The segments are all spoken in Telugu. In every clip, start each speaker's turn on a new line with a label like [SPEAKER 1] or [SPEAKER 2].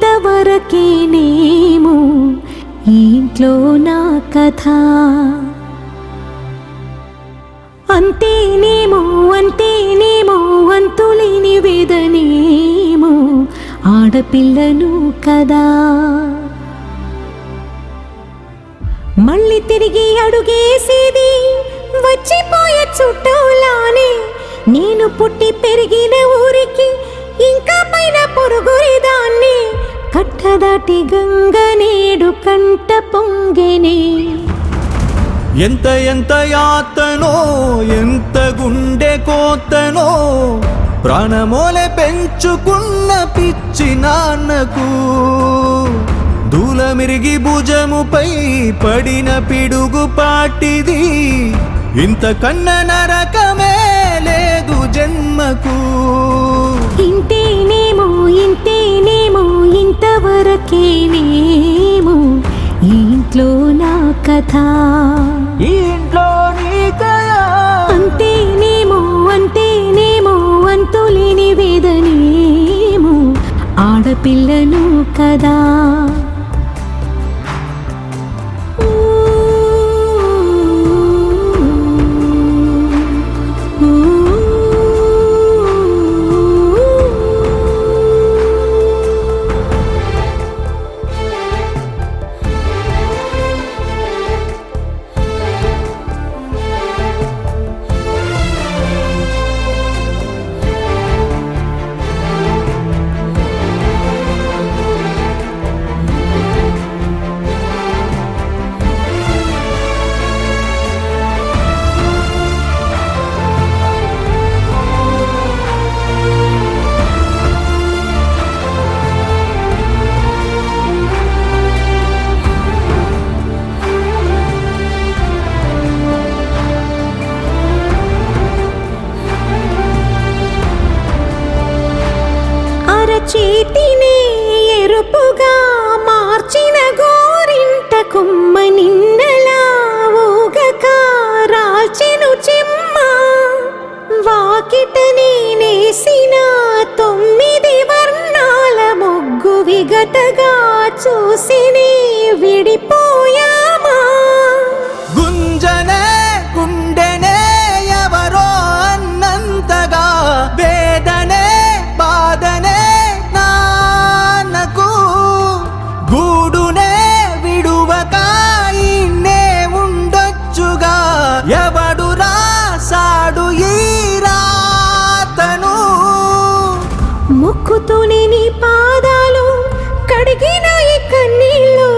[SPEAKER 1] ఇంతవరకేనేమో ఈ ఇంట్లో నా కథ. అంతేనేమో అంతులేని వేదనేమో ఆడపిల్లను కదా. మళ్ళీ తిరిగి అడుగేసేది వచ్చిపోయే చుట్టూలానే. నేను పుట్టి పెరిగిన ఊరికి ఇంకా పైన పొరుగురిదాన్ని. కట్టదాటి గంగ నేడు కంట పొంగెనే.
[SPEAKER 2] ఎంత యాతనో ఎంత గుండె కోతనో ప్రాణమోలే పెంచుకున్న పిచ్చి నాన్నకు దూలమిరిగి భుజముపై పడిన పిడుగు పాటిది. ఇంతకన్నా నరకమే లేదు జన్మకు.
[SPEAKER 1] ఇంతేనేమో ఇంతవరకేనేమో ఈ ఇంట్లో నా కథ.
[SPEAKER 2] ఈ ఇంట్లో నీ కథ.
[SPEAKER 1] అంతేనేమో అంతులేని వేదనేమో ఆడపిల్లను కదా. చేతిని ఎరుపుగా మార్చిన గోరింట కొమ్మ నిన్నలా ఊగక రాల్చెను చెమ్మ. వాకిట నేనేసిన 9 వర్ణాల ముగ్గు విగతగా చూసిని విడిపోయామా.
[SPEAKER 2] గుంజనే గుండెనే ఎవరో అన్నంతగా వేదనే బాధనే నాన్నకు. గూడునే విడువక ఇన్నే ఉండొచ్చుగా ఎవడు రాసాడు ఈ రాతను.
[SPEAKER 1] ముక్కుతోనే నీ పాదాలు కడిగిన ఈ కన్నీళ్ళు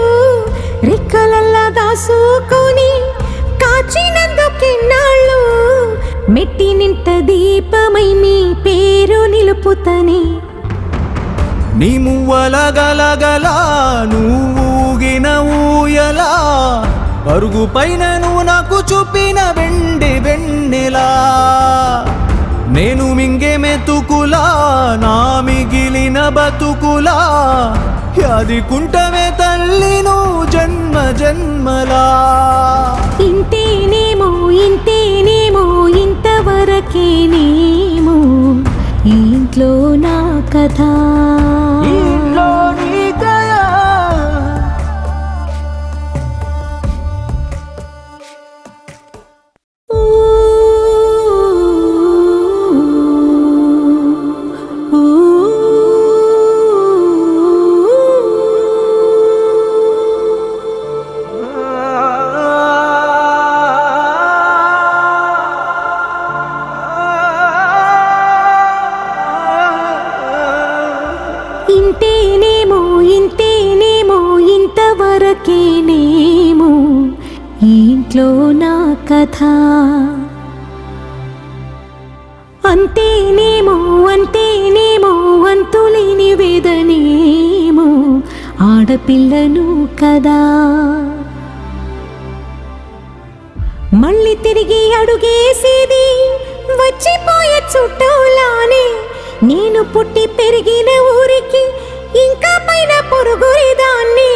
[SPEAKER 1] రెక్కలల్లా దాసుకొని కాచినందుకెన్నాళ్ళు. మెట్టి నింట దీపమై నీ పేరు నిలుపుతని.
[SPEAKER 2] నీ మువ్వల గలగల నువ్వుగిన ఊయలా అరుగు పైన నువ్వు నాకు చూపిన వెండి వెన్నెలా. నేను మింగే మెతుకులా నా మిగిలిన బతుకులా యాది కుంటమే తల్లి నువ్వు జన్మ జన్మలా.
[SPEAKER 1] ఇంతేనేమో ఇంతవరకేనేమో ఈ ఇంట్లో నా కథ. ఇంతేనేమో ఇంతవరకేనేమో ఈ ఇంట్లో నా కథ. అంతేనేమో అంతులేని వేదనేమో ఆడపిల్లను కదా. మళ్ళీ తిరిగి అడుగేసేది వచ్చిపోయే చుట్టూలానే. నేను పుట్టి పెరిగిన ఊరికి ఇంకా పైన పొరుగురిదాన్ని.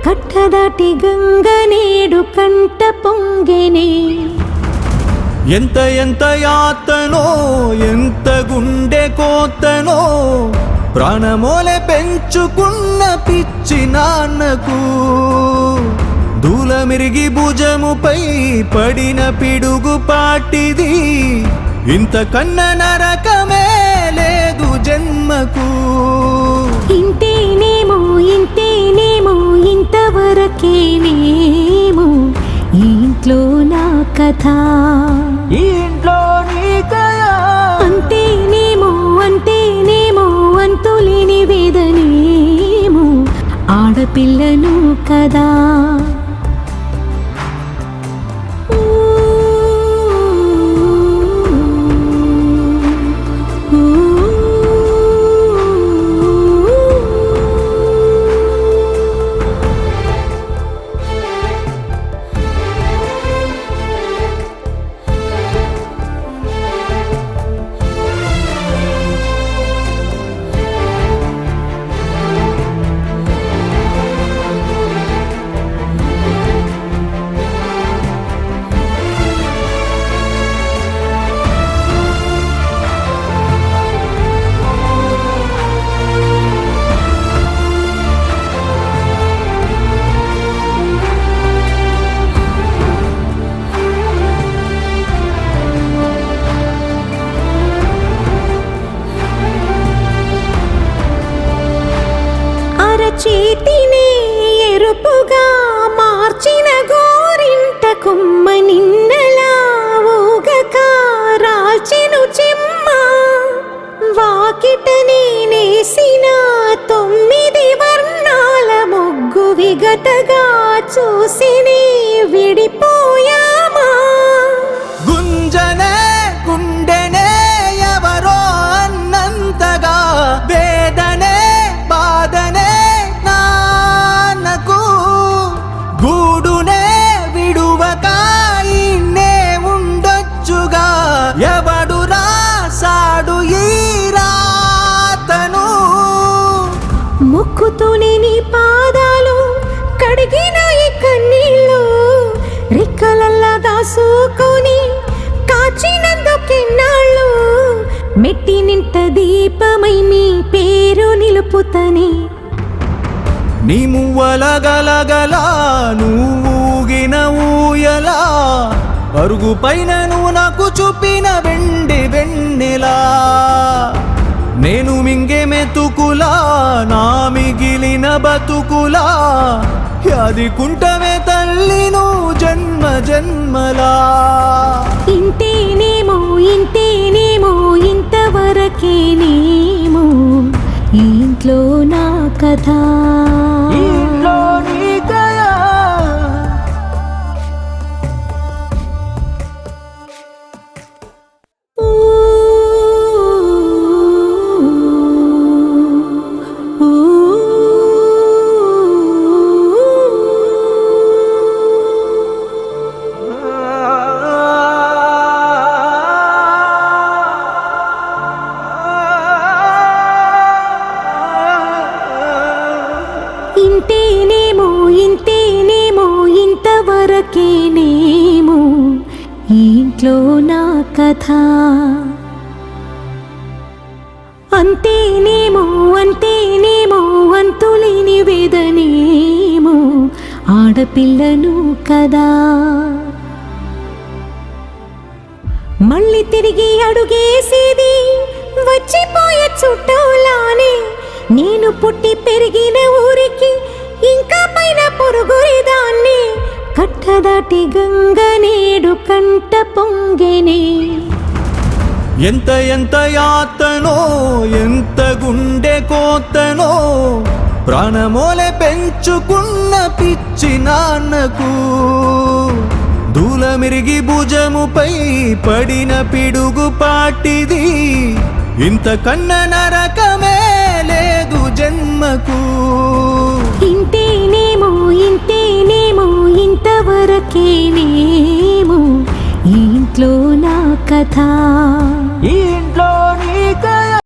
[SPEAKER 1] కట్టదాటి గంగ నేడు కంట పొంగెనే.
[SPEAKER 2] ఎంత యాతనో ఎంత గుండె కోతనో ప్రాణమోలే పెంచుకున్న పిచ్చి నాన్నకు దూలమిరిగి భుజముపై పడిన పిడుగు పాటిది ఇంతకన్న నరకమే లేదు జన్మకు.
[SPEAKER 1] ఇంతేనేమో ఇంతేనేమో ఇంతవరకేనేమో ఈ ఇంట్లో నా కథ,
[SPEAKER 2] ఈ ఇంట్లో నీ కథ.
[SPEAKER 1] అంతేనేమో అంతేనేమో అంతులేని వేదనేమో ఆడపిల్లను కదా. చేతిని ఎరుపుగా మార్చిన గోరింట కొమ్మ నిన్నలా ఊగక రాల్చెను చెమ్మ. వాకిట నేనేసిన 9 వర్ణాల ముగ్గు విగతగా చూసిని విడిపోయామా.
[SPEAKER 2] గుంజనే గుండెనే ఎవరో అన్నంతగా వేదనే బాధనే నాన్నకు గూడునే విడువక ఇన్నే ఉండొచ్చుగా ఎవడు రాసాడు ఈ రాతను.
[SPEAKER 1] ముక్కుతోనే నీ పాదాలు కడిగిన ఈ కన్నీళ్ళు రెక్కలల్లా దాసుకొని కాచినందుకెన్నాళ్ళు మెట్టి నింట దీపమై మీ పేరు నిలుపుతని.
[SPEAKER 2] నీ మువ్వల గలగల నువ్వుగిన ఊయలా అరుగు పైన నువ్వు నాకు చూపిన వెండి వెన్నెలా. నేను మింగే మెతుకులా నా మిగిలిన బతుకులా యాదికుంటమే తల్లి నువ్వు జన్మ జన్మలా.
[SPEAKER 1] ఇంతేనేమో ఇంతేనేమో ఇంతవరకేనేమో ఈ ఇంట్లో నా కథ,
[SPEAKER 2] ఈ ఇంట్లో నీ కథ.
[SPEAKER 1] ఇంతేనేమో ఇంతేనేమో ఇంతవరకేనేమో ఈ ఇంట్లో నా కథ. అంతేనేమో అంతేనేమో అంతులేని వేదనేమో ఆడపిల్లను కదా. మళ్ళీ తిరిగి అడుగేసేది వచ్చిపోయే చుట్టూలానే. నేను పుట్టి పెరిగిన ఊరికి ఇంకా పైన పొరుగురిదాన్ని. కట్టదాటి గంగ నేడు కంట పొంగెనే.
[SPEAKER 2] ఎంత ఎంత యాతనో ఎంత గుండె కోతనో ప్రాణమోలే పెంచుకున్న పిచ్చి నాన్నకు దూలమిరిగి భుజముపై పడిన పిడుగు పాటిది ఇంతకన్న నరకమే లేదు జన్మకు.
[SPEAKER 1] ఇంతేనేమో ఇంతేనేమో ఇంతవరకేనేమో ఈ ఇంట్లో నా కథ,
[SPEAKER 2] ఈ